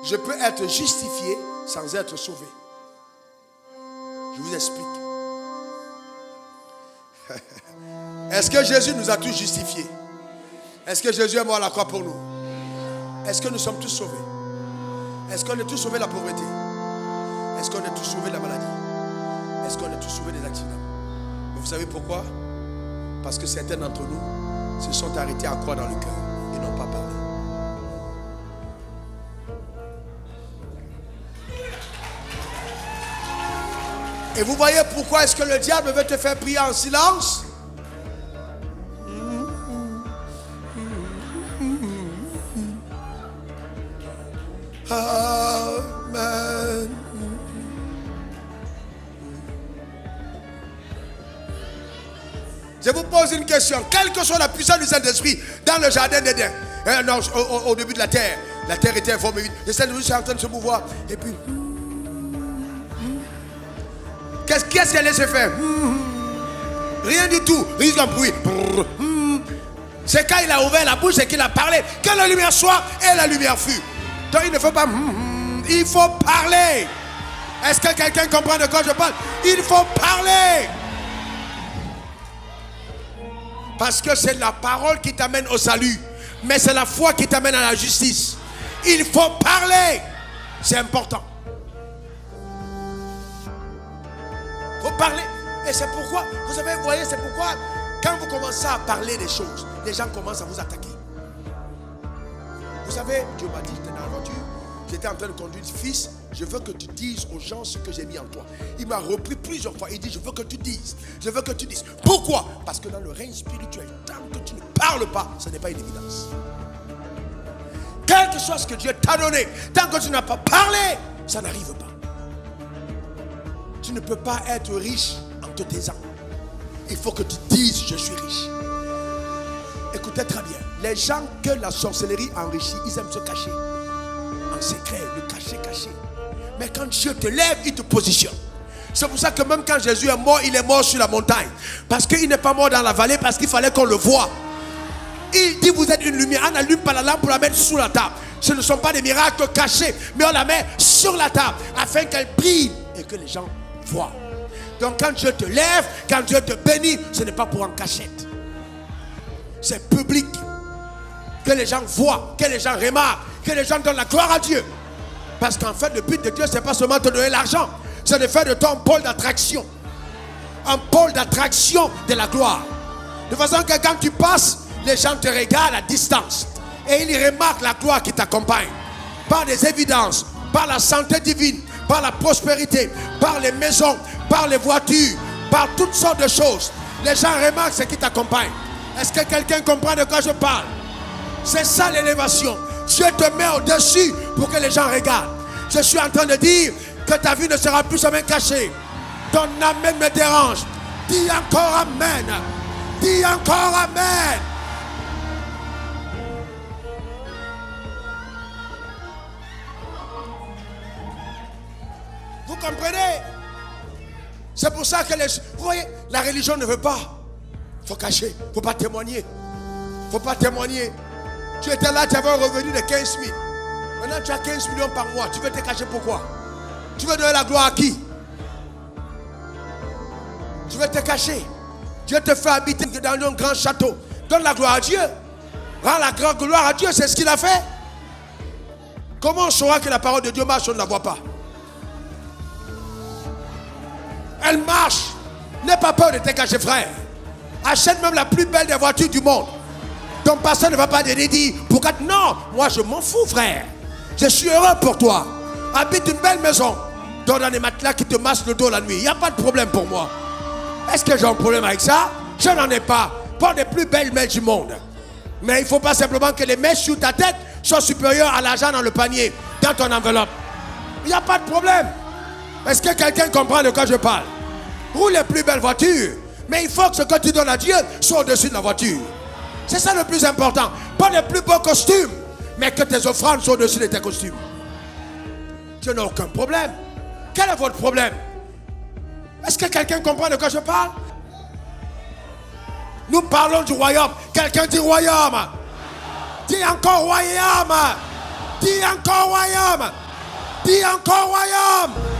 Je peux être justifié sans être sauvé. Je vous explique. Est-ce que Jésus nous a tous justifiés? Est-ce que Jésus est mort à la croix pour nous? Est-ce que nous sommes tous sauvés? Est-ce qu'on est tous sauvés de la pauvreté? Est-ce qu'on est tous sauvés de la maladie? Est-ce qu'on est tous sauvés des accidents? Mais vous savez pourquoi? Parce que certains d'entre nous se sont arrêtés à croire dans le cœur et n'ont pas parlé. Et vous voyez pourquoi est-ce que le diable veut te faire prier en silence? Amen. Je vous pose une question. Quelle que soit la puissance du Saint-Esprit dans le jardin d'Éden, non, au début de la terre était informée vide. Le Saint-Esprit est en train de se mouvoir. Et puis, qu'est-ce qu'elle laisse faire? Rien du tout. Rien qu'un bruit. C'est quand il a ouvert la bouche et qu'il a parlé. Que la lumière soit et la lumière fut. Donc il ne faut pas. Il faut parler. Est-ce que quelqu'un comprend de quoi je parle? Il faut parler. Parce que c'est la parole qui t'amène au salut. Mais c'est la foi qui t'amène à la justice. Il faut parler. C'est important. Il faut parler. Et c'est pourquoi, vous savez, vous voyez, c'est pourquoi quand vous commencez à parler des choses, les gens commencent à vous attaquer. Vous savez, Dieu m'a dit, j'étais dans la voiture, j'étais en train de conduire, fils, je veux que tu dises aux gens ce que j'ai mis en toi. Il m'a repris plusieurs fois, il dit, je veux que tu dises, je veux que tu dises. Pourquoi? Parce que dans le règne spirituel, tant que tu ne parles pas, ce n'est pas une évidence. Quel que soit ce que Dieu t'a donné, tant que tu n'as pas parlé, ça n'arrive pas. Tu ne peux pas être riche en te taisant. Il faut que tu dises, je suis riche. Écoutez très bien. Les gens que la sorcellerie enrichit, ils aiment se cacher. En secret, le cacher. Mais quand Dieu te lève, il te positionne. C'est pour ça que même quand Jésus est mort, il est mort sur la montagne. Parce qu'il n'est pas mort dans la vallée, parce qu'il fallait qu'on le voie. Il dit, vous êtes une lumière. On n'allume pas la lampe pour la mettre sous la table. Ce ne sont pas des miracles cachés, mais on la met sur la table, afin qu'elle brille et que les gens voient. Donc quand Dieu te lève, quand Dieu te bénit, ce n'est pas pour en cachette. C'est public. Que les gens voient, que les gens remarquent, que les gens donnent la gloire à Dieu. Parce qu'en fait, le but de Dieu, ce n'est pas seulement te donner l'argent, c'est de faire de toi un pôle d'attraction. Un pôle d'attraction de la gloire. De façon que quand tu passes, les gens te regardent à distance. Et ils remarquent la gloire qui t'accompagne. Par des évidences, par la santé divine, par la prospérité, par les maisons, par les voitures, par toutes sortes de choses. Les gens remarquent ce qui t'accompagne. Est-ce que quelqu'un comprend de quoi je parle? C'est ça l'élévation. Dieu te met au-dessus pour que les gens regardent. Je suis en train de dire que ta vie ne sera plus jamais cachée. Ton amen me dérange. Dis encore amen. Dis encore amen. Vous comprenez? C'est pour ça que vous voyez, la religion ne veut pas. Il faut cacher, il ne faut pas témoigner. Il ne faut pas témoigner. Tu étais là, tu avais un revenu de 15 000. Maintenant tu as 15 millions par mois. Tu veux te cacher pourquoi? Tu veux donner la gloire à qui? Tu veux te cacher. Dieu te fait habiter dans un grand château. Donne la gloire à Dieu. Rends la grande gloire à Dieu, c'est ce qu'il a fait. Comment on saura que la parole de Dieu marche, on ne la voit pas? Elle marche. N'aie pas peur de te cacher, frère. Achète même la plus belle des voitures du monde. Ton pasteur ne va pas te dire pourquoi. Non, moi je m'en fous, frère. Je suis heureux pour toi. Habite une belle maison. Dors dans des matelas qui te massent le dos la nuit. Il n'y a pas de problème pour moi. Est-ce que j'ai un problème avec ça? Je n'en ai pas. Pas des plus belles mèches du monde. Mais il ne faut pas simplement que les mèches sur ta tête soient supérieures à l'argent dans le panier, dans ton enveloppe. Il n'y a pas de problème. Est-ce que quelqu'un comprend de quoi je parle? Roule les plus belles voitures. Mais il faut que ce que tu donnes à Dieu soit au-dessus de la voiture. C'est ça le plus important. Pas les plus beaux costumes, mais que tes offrandes soient au-dessus de tes costumes. Tu n'as aucun problème. Quel est votre problème? Est-ce que quelqu'un comprend de quoi je parle? Nous parlons du royaume. Quelqu'un dit royaume. Dis encore royaume. Dis encore royaume. royaume. Dis encore royaume.